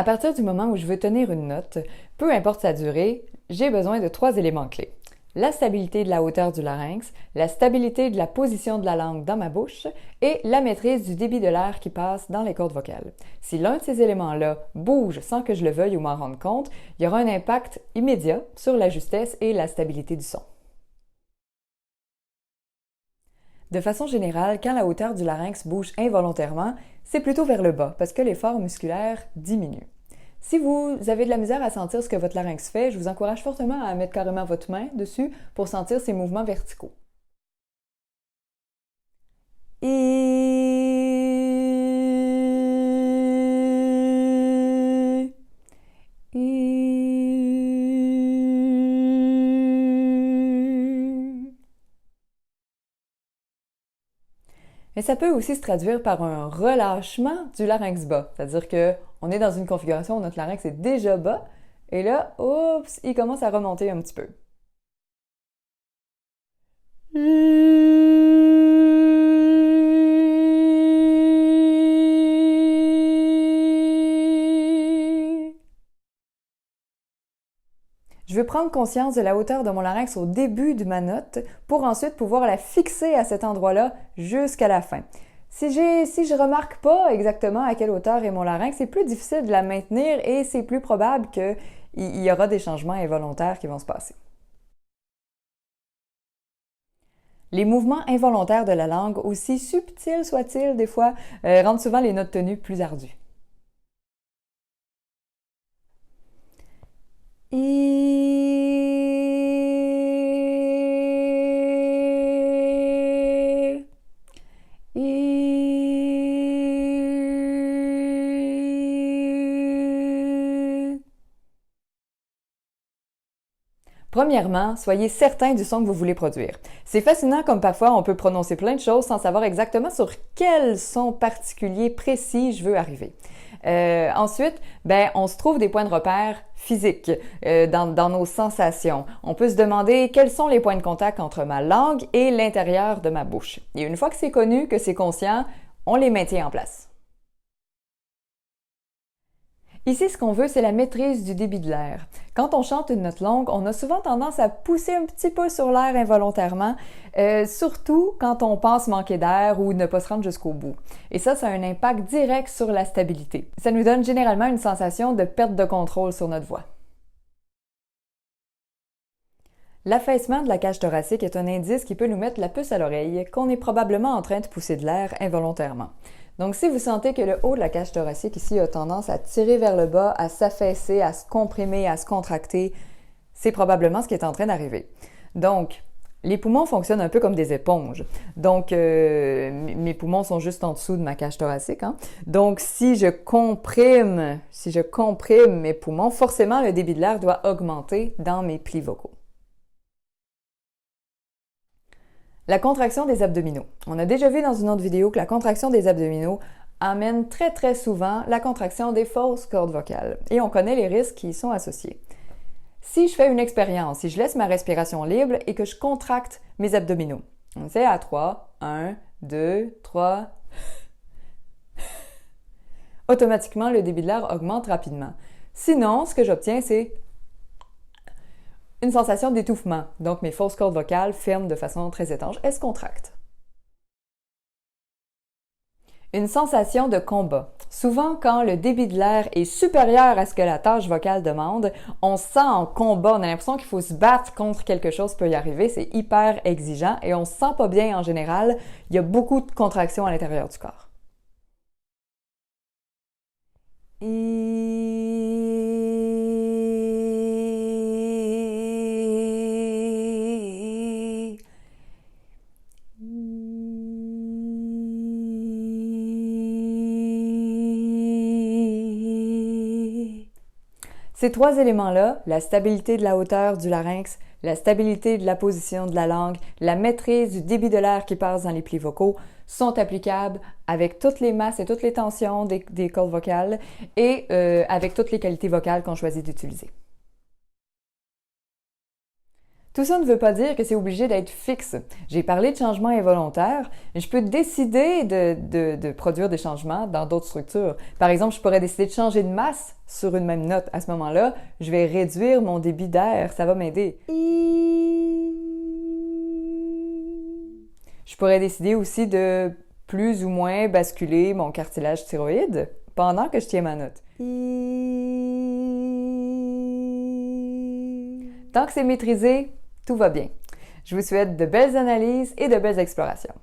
partir du moment où je veux tenir une note, peu importe sa durée, j'ai besoin de 3 éléments clés. La stabilité de la hauteur du larynx, la stabilité de la position de la langue dans ma bouche et la maîtrise du débit de l'air qui passe dans les cordes vocales. Si l'un de ces éléments-là bouge sans que je le veuille ou m'en rende compte, il y aura un impact immédiat sur la justesse et la stabilité du son. De façon générale, quand la hauteur du larynx bouge involontairement, c'est plutôt vers le bas parce que l'effort musculaire diminue. Si vous avez de la misère à sentir ce que votre larynx fait, je vous encourage fortement à mettre carrément votre main dessus pour sentir ces mouvements verticaux. Mais ça peut aussi se traduire par un relâchement du larynx bas, c'est-à-dire qu'on est dans une configuration où notre larynx est déjà bas, et là, oups, il commence à remonter un petit peu. Je veux prendre conscience de la hauteur de mon larynx au début de ma note pour ensuite pouvoir la fixer à cet endroit-là jusqu'à la fin. Si je remarque pas exactement à quelle hauteur est mon larynx, c'est plus difficile de la maintenir et c'est plus probable qu'il y aura des changements involontaires qui vont se passer. Les mouvements involontaires de la langue, aussi subtils soient-ils des fois, rendent souvent les notes tenues plus ardues. Premièrement, soyez certain du son que vous voulez produire. C'est fascinant comme parfois on peut prononcer plein de choses sans savoir exactement sur quel son particulier précis je veux arriver. Ensuite, on se trouve des points de repère physiques dans nos sensations. On peut se demander quels sont les points de contact entre ma langue et l'intérieur de ma bouche. Et une fois que c'est connu, que c'est conscient, on les maintient en place. Ici, ce qu'on veut, c'est la maîtrise du débit de l'air. Quand on chante une note longue, on a souvent tendance à pousser un petit peu sur l'air involontairement, surtout quand on pense manquer d'air ou ne pas se rendre jusqu'au bout. Et ça a un impact direct sur la stabilité. Ça nous donne généralement une sensation de perte de contrôle sur notre voix. L'affaissement de la cage thoracique est un indice qui peut nous mettre la puce à l'oreille qu'on est probablement en train de pousser de l'air involontairement. Donc, si vous sentez que le haut de la cage thoracique ici a tendance à tirer vers le bas, à s'affaisser, à se comprimer, à se contracter, c'est probablement ce qui est en train d'arriver. Donc, les poumons fonctionnent un peu comme des éponges. Donc, mes poumons sont juste en dessous de ma cage thoracique. Donc, si je comprime mes poumons, forcément, le débit de l'air doit augmenter dans mes plis vocaux. La contraction des abdominaux. On a déjà vu dans une autre vidéo que la contraction des abdominaux amène très très souvent la contraction des fausses cordes vocales et on connaît les risques qui y sont associés. Si je fais une expérience, si je laisse ma respiration libre et que je contracte mes abdominaux, on sait à 3, 1, 2, 3, automatiquement le débit de l'air augmente rapidement. Sinon, ce que j'obtiens, c'est une sensation d'étouffement. Donc, mes fausses cordes vocales ferment de façon très étanche. Elles se contractent. Une sensation de combat. Souvent, quand le débit de l'air est supérieur à ce que la tâche vocale demande, on se sent en combat. On a l'impression qu'il faut se battre contre quelque chose pour y arriver. C'est hyper exigeant et on se sent pas bien en général. Il y a beaucoup de contractions à l'intérieur du corps. Ces 3 éléments-là, la stabilité de la hauteur du larynx, la stabilité de la position de la langue, la maîtrise du débit de l'air qui passe dans les plis vocaux, sont applicables avec toutes les masses et toutes les tensions des cordes vocales et avec toutes les qualités vocales qu'on choisit d'utiliser. Tout ça ne veut pas dire que c'est obligé d'être fixe. J'ai parlé de changements involontaires, mais je peux décider de produire des changements dans d'autres structures. Par exemple, je pourrais décider de changer de masse sur une même note. À ce moment-là, je vais réduire mon débit d'air, ça va m'aider. Je pourrais décider aussi de plus ou moins basculer mon cartilage thyroïde pendant que je tiens ma note. Tant que c'est maîtrisé, tout va bien. Je vous souhaite de belles analyses et de belles explorations.